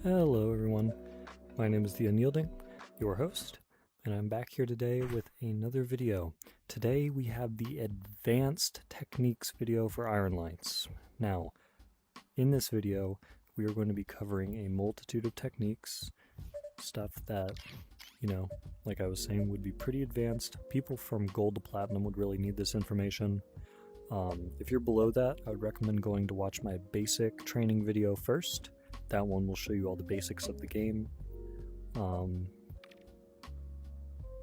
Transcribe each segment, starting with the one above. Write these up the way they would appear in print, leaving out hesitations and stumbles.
Hello everyone, my name is the Unyielding, your host, and I'm back here today with another video. Today we have the Advanced Techniques video for IRONLIGHTS. Now, in this video, we are going to be covering a multitude of techniques, stuff that, like I was saying, would be pretty advanced. People from gold to platinum would really need this information. If you're below that, I would recommend going to watch my basic training video first. That one will show you all the basics of the game.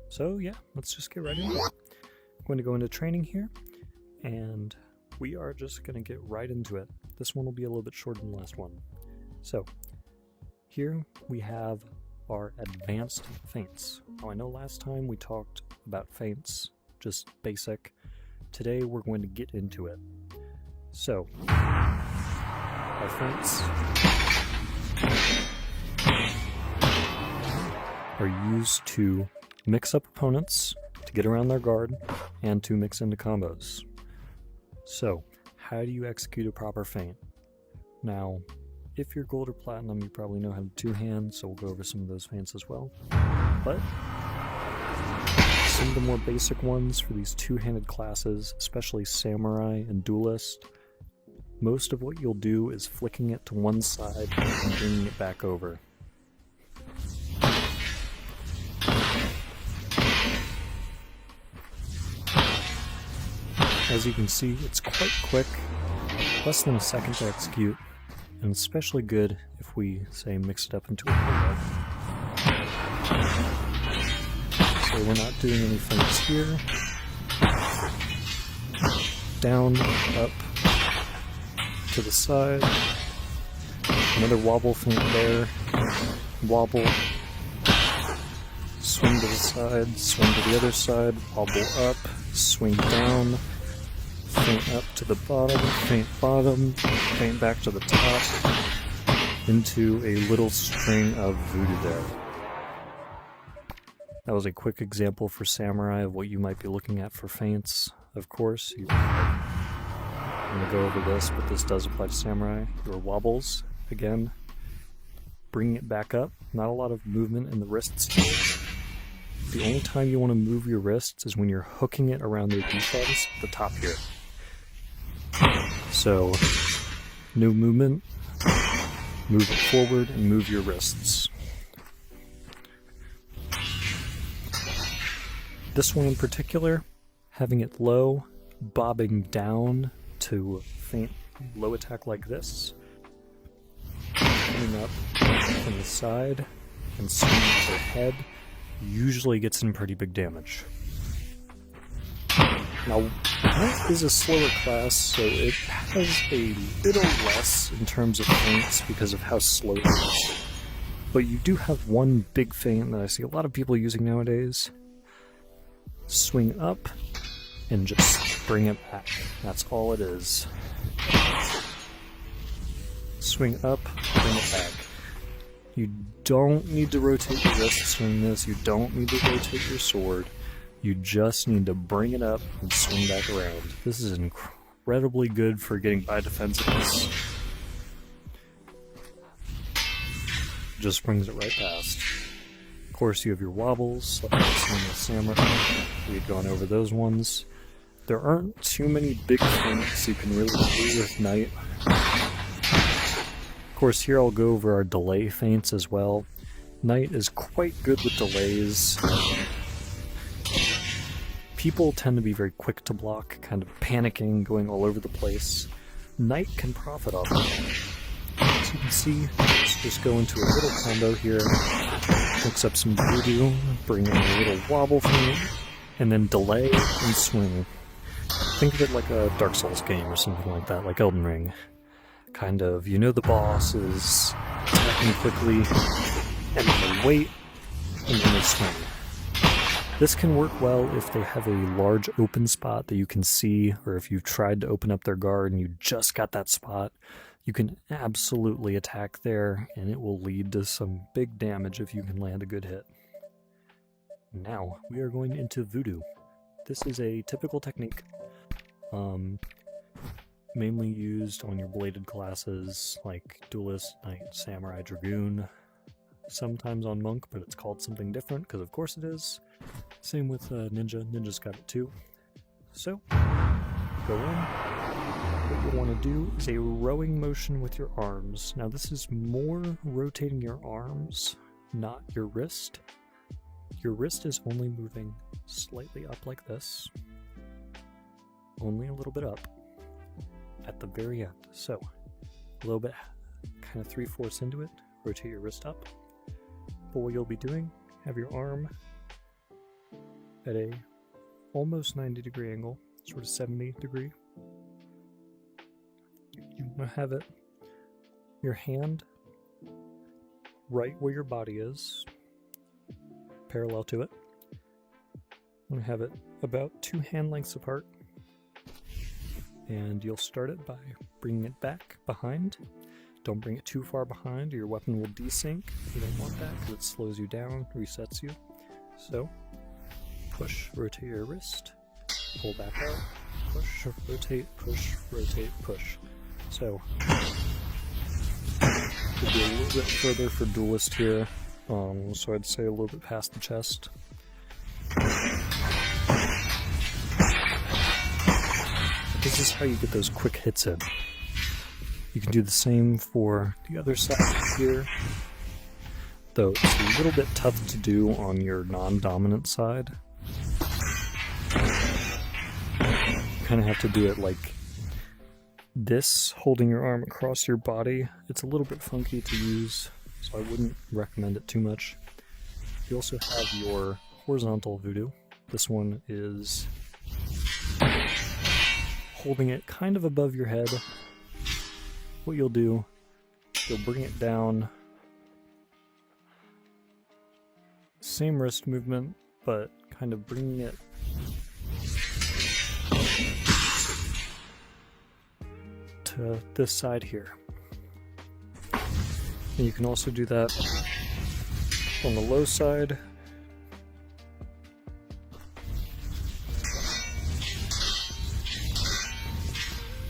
So yeah, let's just get right into it. I'm going to go into training here, and we are just going to get right into it. This one will be a little bit shorter than the last one. So, here we have our advanced feints. Now I know last time we talked about feints, just basic. Today we're going to get into it. So, our feints are used to mix up opponents, to get around their guard, and to mix into combos. So, how do you execute a proper feint? Now, if you're gold or platinum, you probably know how to two-hand, so we'll go over some of those feints as well. But some of the more basic ones for these two-handed classes, especially samurai and duelist, most of what you'll do is flicking it to one side and bringing it back over. As you can see, it's quite quick, less than a second to execute, and especially good if we, say, mix it up into a combo. So we're not doing any feints here. Down, up, to the side. Another wobble feint there. Wobble. Swing to the side, swing to the other side, wobble up, swing down. Feint up to the bottom, feint bottom, feint back to the top, into a little string of voodoo there. That was a quick example for samurai of what you might be looking at for feints. Of course, I'm going to go over this, but this does apply to samurai. Your wobbles, again, bringing it back up. Not a lot of movement in the wrists here. The only time you want to move your wrists is when you're hooking it around the defense at the top here. So, no movement, move it forward and move your wrists. This one in particular, having it low, bobbing down to feint low attack like this, coming up from the side and swinging their head, usually gets in pretty big damage. Now, that is a slower class, so it has a little less in terms of feints because of how slow it is. But you do have one big feint that I see a lot of people using nowadays. Swing up and just bring it back. That's all it is. Swing up, bring it back. You don't need to rotate your wrists doing this. You don't need to rotate your sword. You just need to bring it up and swing back around. This is incredibly good for getting by defensiveness. Just brings it right past. Of course, you have your wobbles, like the samurai. We had gone over those ones. There aren't too many big feints you can really do with Knight. Of course, here I'll go over our delay feints as well. Knight is quite good with delays. People tend to be very quick to block, kind of panicking, going all over the place. Knight can profit off of that. As you can see, let's just go into a little combo here. Mix up some voodoo, bring in a little wobble feint, and then delay and swing. Think of it like a Dark Souls game or something like that, like Elden Ring. Kind of, you know the boss is attacking quickly, and then they wait, and then they swing. This can work well if they have a large open spot that you can see, or if you've tried to open up their guard and you just got that spot. You can absolutely attack there, and it will lead to some big damage if you can land a good hit. Now, we are going into voodoo. This is a typical technique. mainly used on your bladed classes like Duelist, Knight, Samurai, Dragoon. Sometimes on Monk, but it's called something different because of course it is. Same with Ninja. Ninja's got it too. So, go in. What you want to do is a rowing motion with your arms. Now this is more rotating your arms, not your wrist. Your wrist is only moving slightly up like this. Only a little bit up at the very end. So, a little bit, kind of 3/4 into it, rotate your wrist up. But what you'll be doing, have your arm at a almost 90-degree angle, sort of 70-degree. You want to have it, your hand right where your body is, parallel to it. You want to have it about 2 hand lengths apart. And you'll start it by bringing it back behind. Don't bring it too far behind or your weapon will desync. You don't want that because it slows you down, resets you. So, push, rotate your wrist, pull back out, push, rotate, push, rotate, push. So, we'll be a little bit further for Duelist here, so I'd say a little bit past the chest. This is how you get those quick hits in. You can do the same for the other side here, though it's a little bit tough to do on your non-dominant side. You kind of have to do it like this, holding your arm across your body. It's a little bit funky to use, so I wouldn't recommend it too much. You also have your horizontal voodoo. This one is holding it kind of above your head. What you'll do, you'll bring it down, same wrist movement, but kind of bringing it to this side here. And you can also do that on the low side.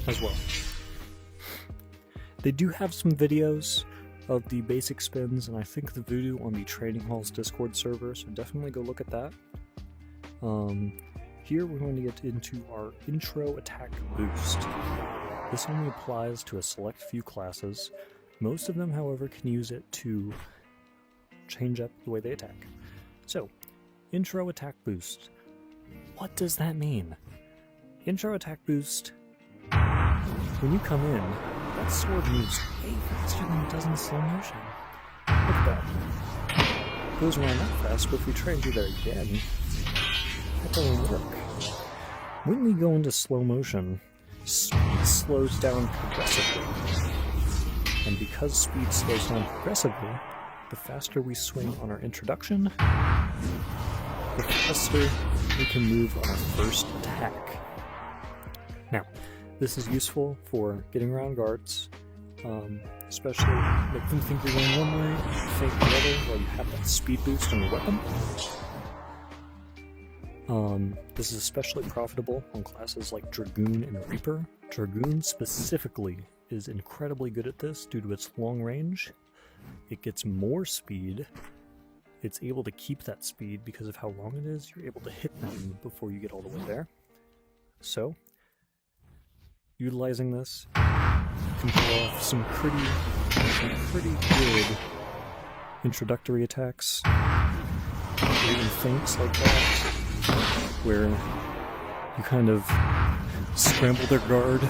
As well. They do have some videos of the basic spins, and I think the voodoo on the Training Halls Discord server, so definitely go look at that. Here we're going to get into our intro attack boost. This only applies to a select few classes. Most of them, however, can use it to change up the way they attack. So, intro attack boost. What does that mean? Intro attack boost, when you come in, that sword moves way faster than it does in slow motion. Look at that. It goes around that fast, but if we try and do that again, that doesn't work. When we go into slow motion, speed slows down progressively. And because speed slows down progressively, the faster we swing on our introduction, the faster we can move on our first attack. Now, this is useful for getting around guards, especially make them think you're going one way, think the other, while you have that speed boost on your weapon. This is especially profitable on classes like Dragoon and Reaper. Dragoon specifically is incredibly good at this due to its long range. It gets more speed. It's able to keep that speed because of how long it is. You're able to hit them before you get all the way there. So, utilizing this, you can pull off some pretty good introductory attacks, or even feints like that, where you kind of scramble their guard.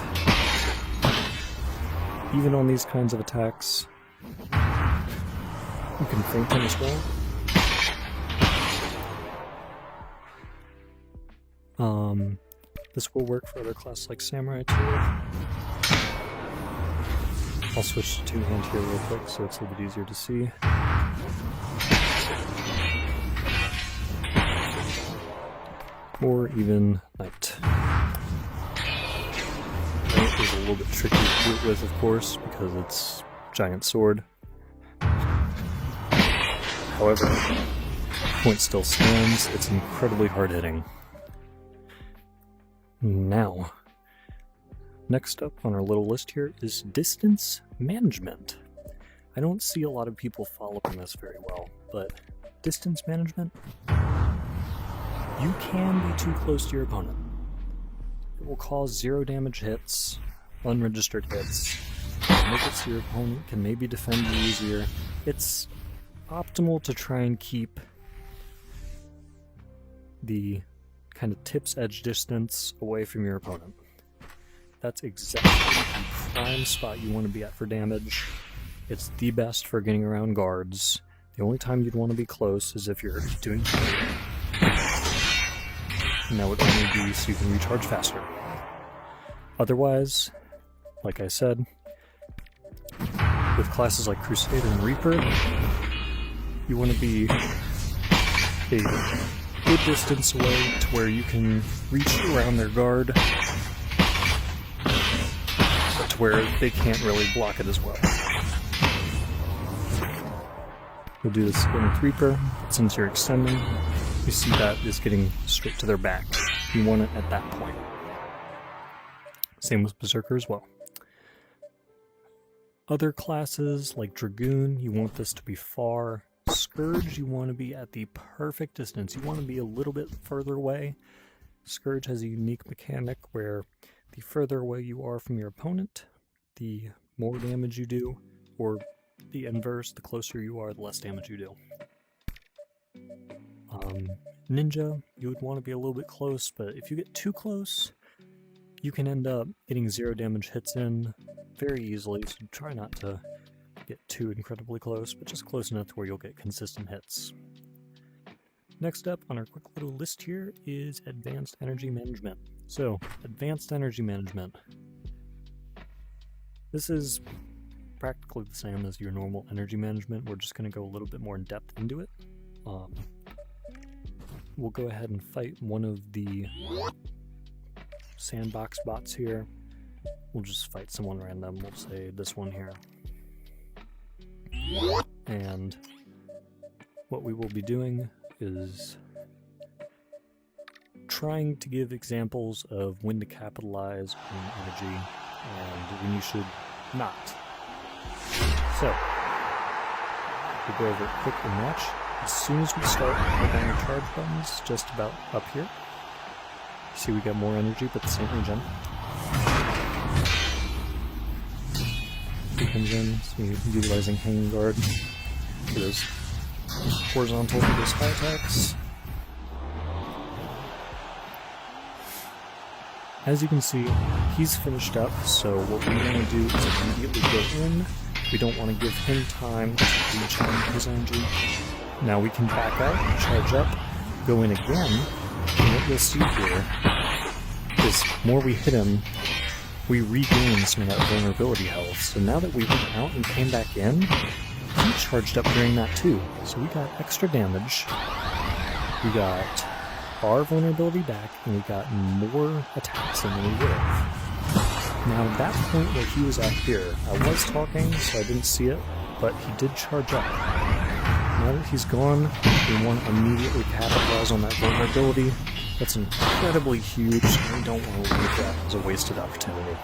Even on these kinds of attacks, you can feint them as well. This will work for other classes like Samurai too. I'll switch to two-hand here real quick so it's a little bit easier to see. Or even Knight. Knight is a little bit tricky to do it with, of course, because it's giant sword. However, the point still stands. It's incredibly hard hitting. Now, Next up on our little list here is distance management. I don't see a lot of people following this very well, but distance management, you can be too close to your opponent. It will cause 0 damage hits, unregistered hits, make it so your opponent can maybe defend you easier. It's optimal to try and keep the kind of tip's edge distance away from your opponent. That's exactly the prime spot you want to be at for damage. It's the best for getting around guards. The only time you'd want to be close is if you're doing damage. And that would only be so you can recharge faster. Otherwise, like I said, with classes like Crusader and Reaper, you want to be a good distance away to where you can reach around their guard, but to where they can't really block it as well. We'll do this again with Reaper. Since you're extending, you see that is getting straight to their back. You want it at that point. Same with Berserker as well. Other classes like Dragoon, you want this to be far. Scourge, you want to be at the perfect distance. You want to be a little bit further away. Scourge has a unique mechanic where the further away you are from your opponent, the more damage you do, or the inverse, the closer you are, the less damage you do. Ninja, you would want to be a little bit close, but if you get too close, you can end up getting 0 damage hits in very easily, so try not to get too incredibly close, but just close enough to where you'll get consistent hits. Next up on our quick little list here is Advanced Energy Management. So, Advanced Energy Management. This is practically the same as your normal energy management. We're just going to go a little bit more in depth into it. We'll go ahead and fight one of the sandbox bots here. We'll just fight someone random. We'll say this one here. And what we will be doing is trying to give examples of when to capitalize on energy and when you should not. So, we'll go over it quick and match. As soon as we start, hold down the charge buttons just about up here. See, we got more energy, but the same regen. He comes in, so you're utilizing Hanging Guard for those horizontal for those high attacks. As you can see, he's finished up, so what we want to do is immediately go in. We don't want to give him time to recharge his energy. Now we can back out, charge up, go in again, and what you'll see here is more we hit him, we regain some of that vulnerability health. So now that we went out and came back in, he charged up during that too. So we got extra damage, we got our vulnerability back, and we got more attacks than we would have. Now at that point where he was out here, I was talking so I didn't see it, but he did charge up. Now that he's gone, we want to immediately capitalize on that vulnerability. That's incredibly huge, and we don't want to leave that as a wasted opportunity.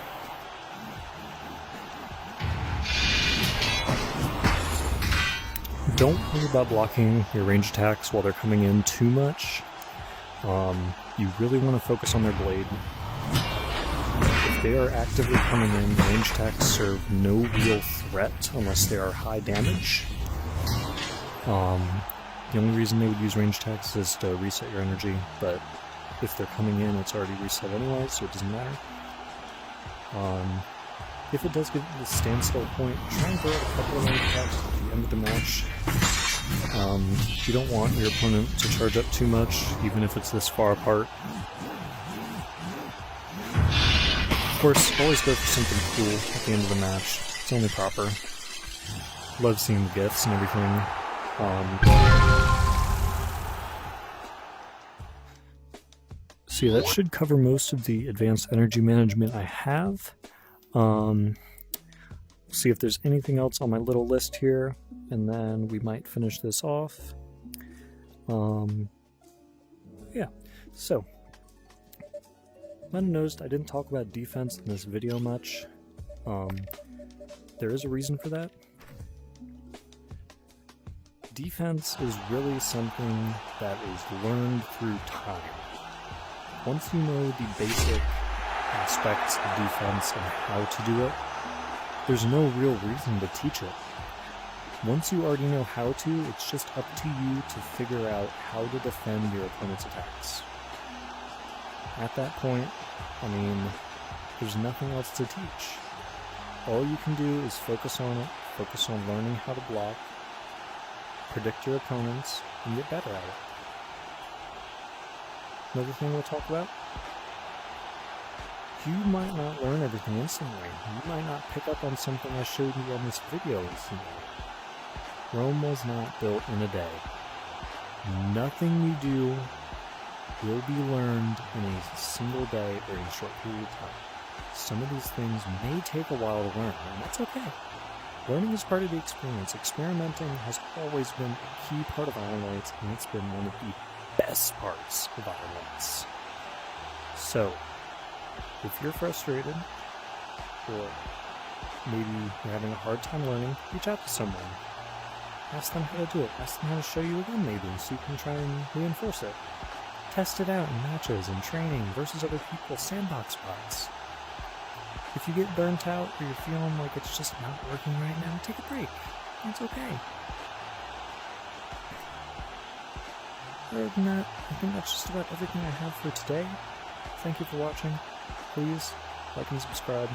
Don't worry about blocking your range attacks while they're coming in too much. You really want to focus on their blade. If they are actively coming in, range attacks serve no real threat unless they are high damage. The only reason they would use range attacks is to reset your energy, but if they're coming in, it's already reset anyway, so it doesn't matter. If it does get to the standstill point, try and throw out a couple of range attacks at the end of the match. You don't want your opponent to charge up too much, even if it's this far apart. Of course, always go for something cool at the end of the match. It's only proper. Love seeing the gifts and everything. So yeah, that should cover most of the advanced energy management I have. See if there's anything else on my little list here, and then we might finish this off. Yeah, so Might have noticed I didn't talk about defense in this video much. There is a reason for that. Defense is really something that is learned through time. Once you know the basic aspects of defense and how to do it, there's no real reason to teach it. Once you already know how to, it's just up to you to figure out how to defend your opponent's attacks. At that point, I mean, there's nothing else to teach. All you can do is focus on it, focus on learning how to block, predict your opponents, and get better at it. Another thing we'll talk about? You might not learn everything instantly. You might not pick up on something I showed you on this video instantly. Rome was not built in a day. Nothing you do will be learned in a single day or in a short period of time. Some of these things may take a while to learn, and that's okay. Learning is part of the experience. Experimenting has always been a key part of IRONLIGHTS, and it's been one of the best parts of IRONLIGHTS. So, if you're frustrated, or maybe you're having a hard time learning, reach out to someone. Ask them how to do it. Ask them how to show you again maybe, so you can try and reinforce it. Test it out in matches and training versus other people, sandbox spots. If you get burnt out or you're feeling like it's just not working right now, take a break. It's okay. Other than that, I think that's just about everything I have for today. Thank you for watching. Please like and subscribe.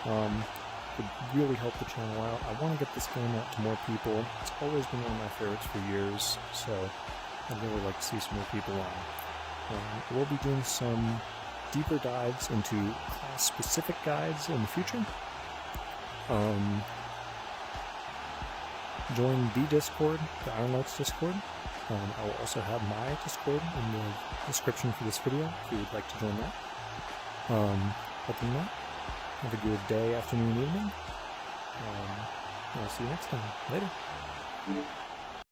It would really help the channel out. I want to get this game out to more people. It's always been one of my favorites for years, so I'd really like to see some more people on. We'll be doing some deeper dives into class-specific guides in the future. Join the Discord, the IRONLIGHTS Discord. I will also have my Discord in the description for this video if you would like to join that. Other than that, have a good day, afternoon, evening. I'll see you next time. Later.